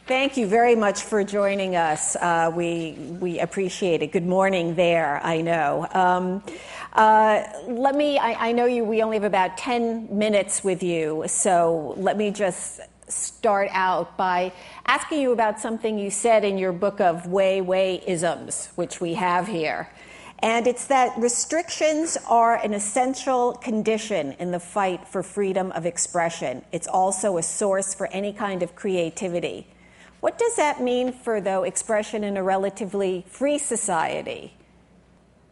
Thank you very much for joining us. We appreciate it. Good morning there, I know. I know we only have about 10 minutes with you, so let me just start out by asking you about something you said in your book of Weiwei-isms, which we have here. And it's that restrictions are an essential condition in the fight for freedom of expression. It's also a source for any kind of creativity. What does that mean for, though, expression in a relatively free society?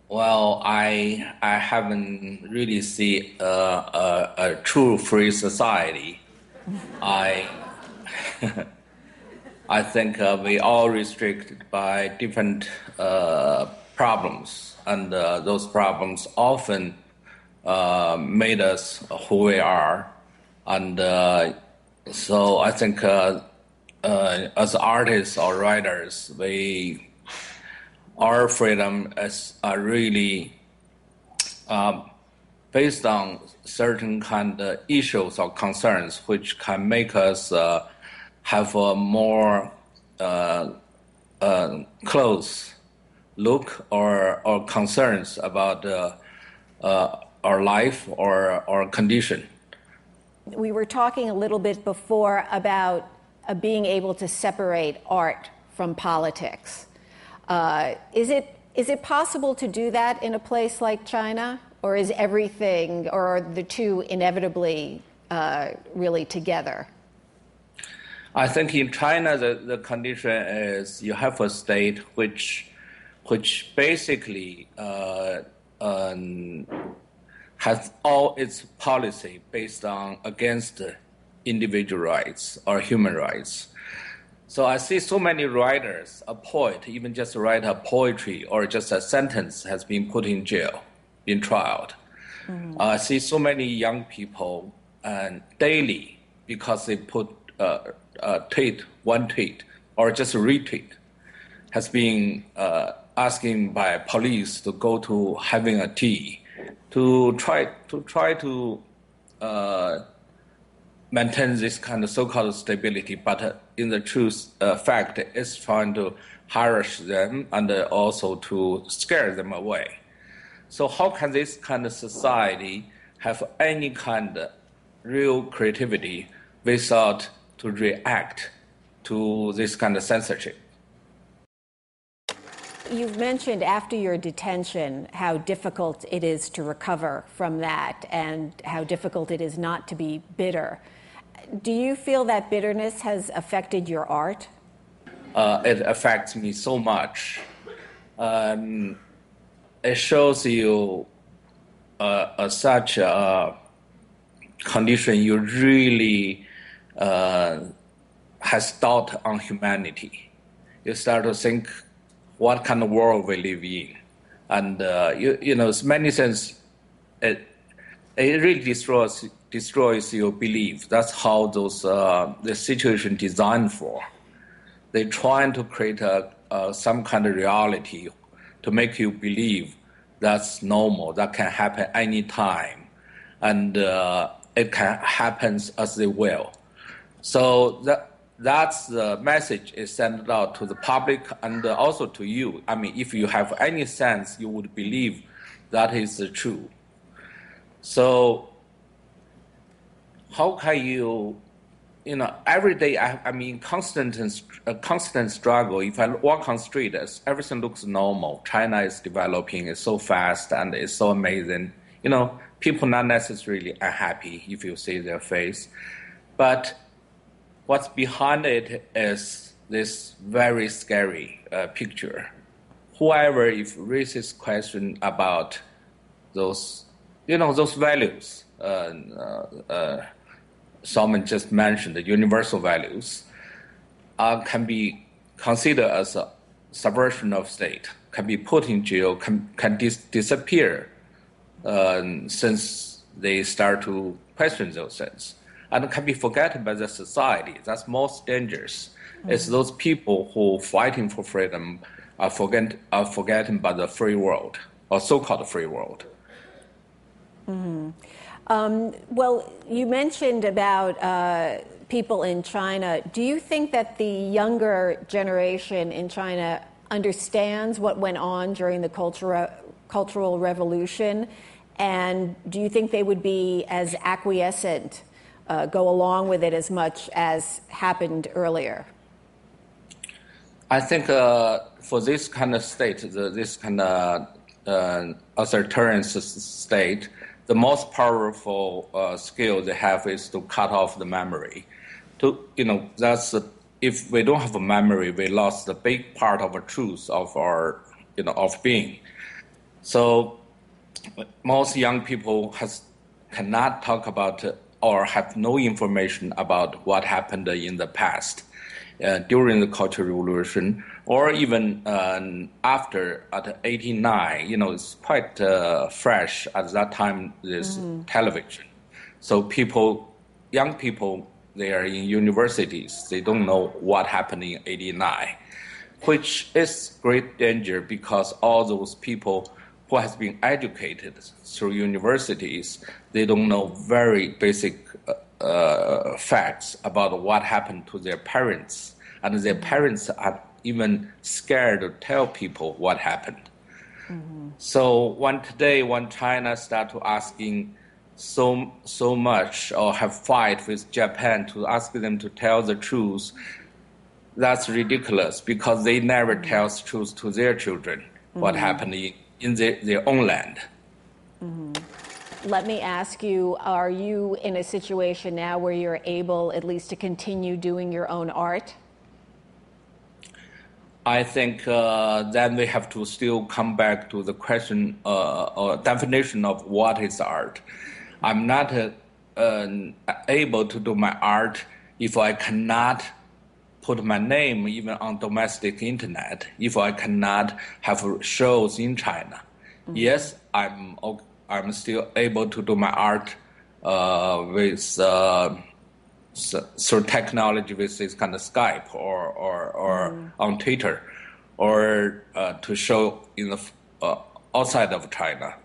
Well, I haven't really seen a true free society. I think we all restricted by different problems, and those problems often made us who we are. And so I think as artists or writers, our freedom is really based on certain kind of issues or concerns which can make us have a more close look or concerns about our life or our condition. We were talking a little bit before about being able to separate art from politics. Is it possible to do that in a place like China, or is everything, or are the two inevitably really together? I think in China the condition is you have a state which basically has all its policy based on against individual rights or human rights. So I see so many writers, a poet, even just write a poetry or just a sentence has been put in jail, been trialed. Mm-hmm. I see so many young people daily because they put one tweet or just a retweet has been asking by police to go to having a tea to try to maintain this kind of so-called stability, but in the truth, fact is trying to harass them and also to scare them away. So how can this kind of society have any kind of real creativity without to react to this kind of censorship? You've mentioned after your detention how difficult it is to recover from that and how difficult it is not to be bitter. Do you feel that bitterness has affected your art? It affects me so much. It shows you such a condition you really has thought on humanity. You start to think what kind of world we live in. And, in many sense, it really destroys your belief. That's how the situation designed for. They're trying to create some kind of reality to make you believe that's normal, that can happen anytime, and it can happen as they will. So that's the message is sent out to the public and also to you. I mean, if you have any sense, you would believe that is true. So how can you, every day, constant struggle. If I walk on street, everything looks normal. China is developing, it's so fast and it's so amazing. People not necessarily unhappy if you see their face. But what's behind it is this very scary picture. Whoever, if raises question about those, those values, Solomon just mentioned, the universal values, can be considered as a subversion of state, can be put in jail, can disappear since they start to question those things, and can be forgotten by the society. That's most dangerous. Mm-hmm. It's those people who fighting for freedom are forgotten by the free world, or so-called free world. Well, you mentioned about people in China. Do you think that the younger generation in China understands what went on during the Cultural Revolution? And do you think they would be as acquiescent, go along with it as much as happened earlier? I think for this kind of state, this kind of authoritarian state, the most powerful skill they have is to cut off the memory. If we don't have a memory, we lost a big part of the truth of our, of being. So most young people cannot talk about or have no information about what happened in the past during the Cultural Revolution, or even after at 89. It's quite fresh at that time. This television, so young people, they are in universities. They don't know what happened in 89, which is great danger because all those people who has been educated through universities, they don't know very basic facts about what happened to their parents, and their parents are even scared to tell people what happened. So when China start to asking so much or have fight with Japan to ask them to tell the truth, that's ridiculous because they never tell the truth to their children what happened in their own land. Let me ask you, are you in a situation now where you're able at least to continue doing your own art? I think then we have to still come back to the question or definition of what is art. I'm not able to do my art if I cannot put my name even on domestic internet, if I cannot have shows in China. Yes, I'm still able to do my art with through technology, with this kind of Skype or on Twitter, or to show in the outside of China.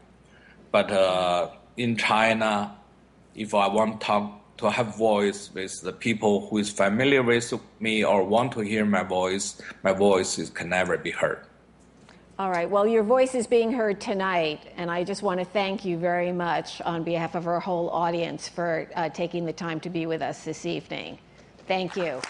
But in China, if I want to have voice with the people who is familiar with me or want to hear my voice can never be heard. All right. Well, your voice is being heard tonight, and I just want to thank you very much on behalf of our whole audience for taking the time to be with us this evening. Thank you.